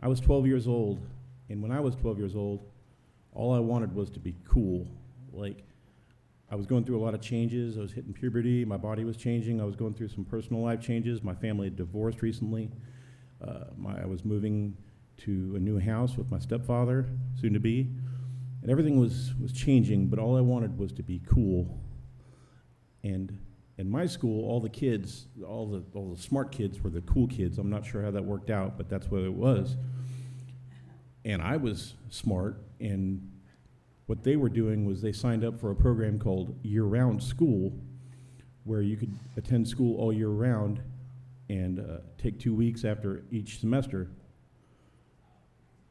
I was 12 years old, and when I was 12 years old, all I wanted was to be cool. Like, I was going through a lot of changes. I was hitting puberty. My body was changing. I was going through some personal life changes. My family had divorced recently. I was moving to a new house with my stepfather, soon to be, and everything was changing, but all I wanted was to be cool. And in my school, all the kids, all the smart kids were the cool kids. I'm not sure how that worked out, but that's what it was. And I was smart, and what they were doing was they signed up for a program called year-round school, where you could attend school all year round and take 2 weeks after each semester.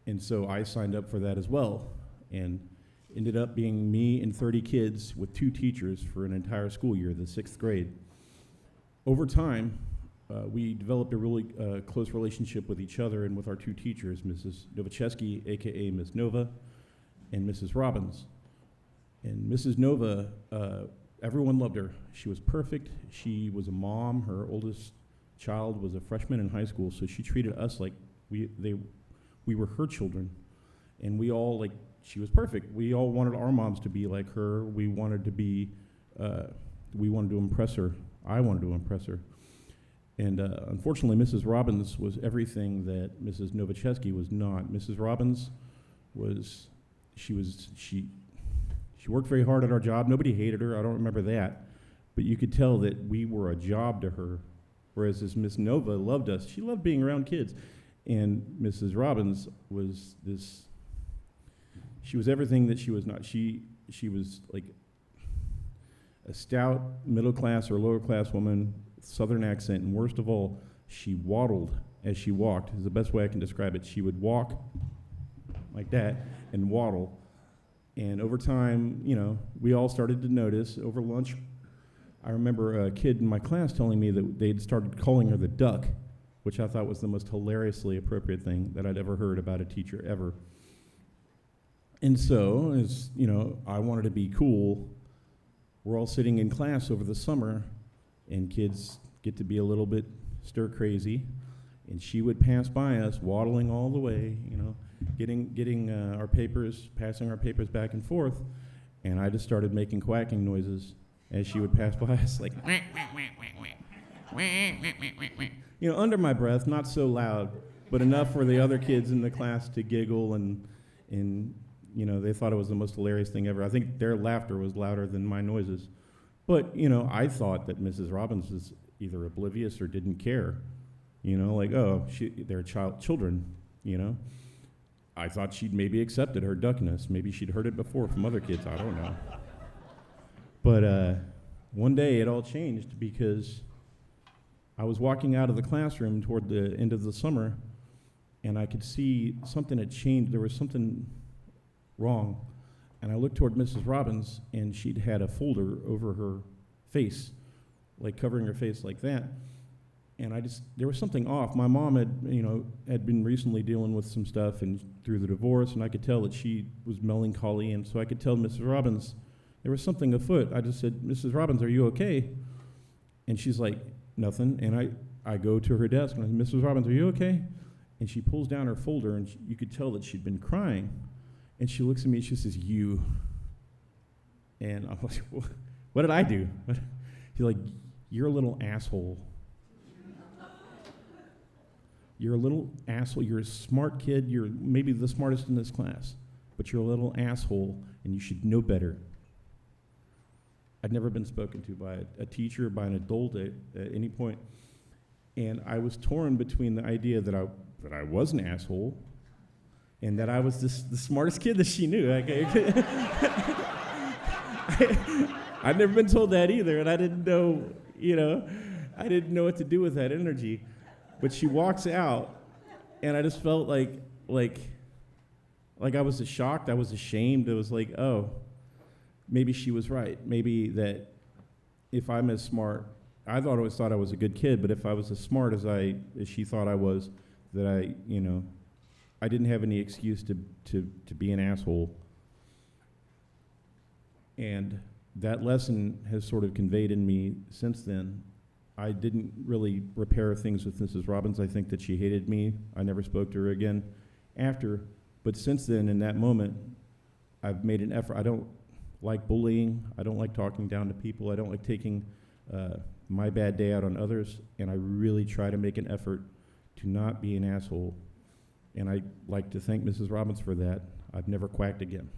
And so I signed up for that as well, and ended up being me and 30 kids with 2 teachers for an entire school year, the 6th grade. Over time, we developed a really close relationship with each other and with our 2 teachers, Mrs. Novichesky, aka Miss Nova, and Mrs. Robbins. And Mrs. Nova, everyone loved her. She was perfect. She was a mom. Her oldest child was a freshman in high school, so she treated us like we were her children. And we all, like, she was perfect. We all wanted our moms to be like her. We wanted to impress her. I wanted to impress her. And unfortunately, Mrs. Robbins was everything that Mrs. Novichesky was not. Mrs. Robbins she worked very hard at our job. Nobody hated her. I don't remember that. But you could tell that we were a job to her. Whereas this Miss Nova loved us. She loved being around kids. And Mrs. Robbins was she was everything that she was not. She was like a stout middle class or lower class woman, Southern accent, and worst of all, she waddled as she walked, is the best way I can describe it. She would walk like that and waddle. And over time, we all started to notice. Over lunch, I remember a kid in my class telling me that they'd started calling her the duck, which I thought was the most hilariously appropriate thing that I'd ever heard about a teacher ever. And so, as I wanted to be cool. We're all sitting in class over the summer, and kids get to be a little bit stir crazy, and she would pass by us, waddling all the way, getting our papers, passing our papers back and forth, and I just started making quacking noises as she would pass by us, like, under my breath, not so loud, but enough for the other kids in the class to giggle, and they thought it was the most hilarious thing ever. I think their laughter was louder than my noises. But, I thought that Mrs. Robbins was either oblivious or didn't care. They're children, I thought she'd maybe accepted her duckness. Maybe she'd heard it before from other kids. I don't know. But one day it all changed because I was walking out of the classroom toward the end of the summer, and I could see something had changed. There was something wrong. And I looked toward Mrs. Robbins, and she'd had a folder over her face, like covering her face like that. And there was something off. My mom had been recently dealing with some stuff and through the divorce, and I could tell that she was melancholy, and so I could tell Mrs. Robbins there was something afoot. I just said, Mrs. Robbins, are you okay? And she's like, nothing. And I go to her desk, and I said, Mrs. Robbins, are you okay? And she pulls down her folder, and you could tell that she'd been crying. And she looks at me, and she says, you. And I'm like, what did I do? She's like, you're a little asshole. You're a little asshole. You're a smart kid. You're maybe the smartest in this class, but you're a little asshole, and you should know better. I'd never been spoken to by a teacher, by an adult at any point, and I was torn between the idea that I was an asshole and that I was the smartest kid that she knew. I'd never been told that either, and I didn't know, I didn't know what to do with that energy. But she walks out, and I just felt like I was shocked. I was ashamed. It was like, oh, maybe she was right. Maybe that if I'm as smart, I always thought I was a good kid, but if I was as smart as she thought I was, that I didn't have any excuse to be an asshole. And that lesson has sort of conveyed in me since then I didn't really repair things with Mrs. Robbins. I think that she hated me. I never spoke to her again after. But since then, in that moment, I've made an effort. I don't like bullying. I don't like talking down to people. I don't like taking my bad day out on others. And I really try to make an effort to not be an asshole. And I'd like to thank Mrs. Robbins for that. I've never quacked again.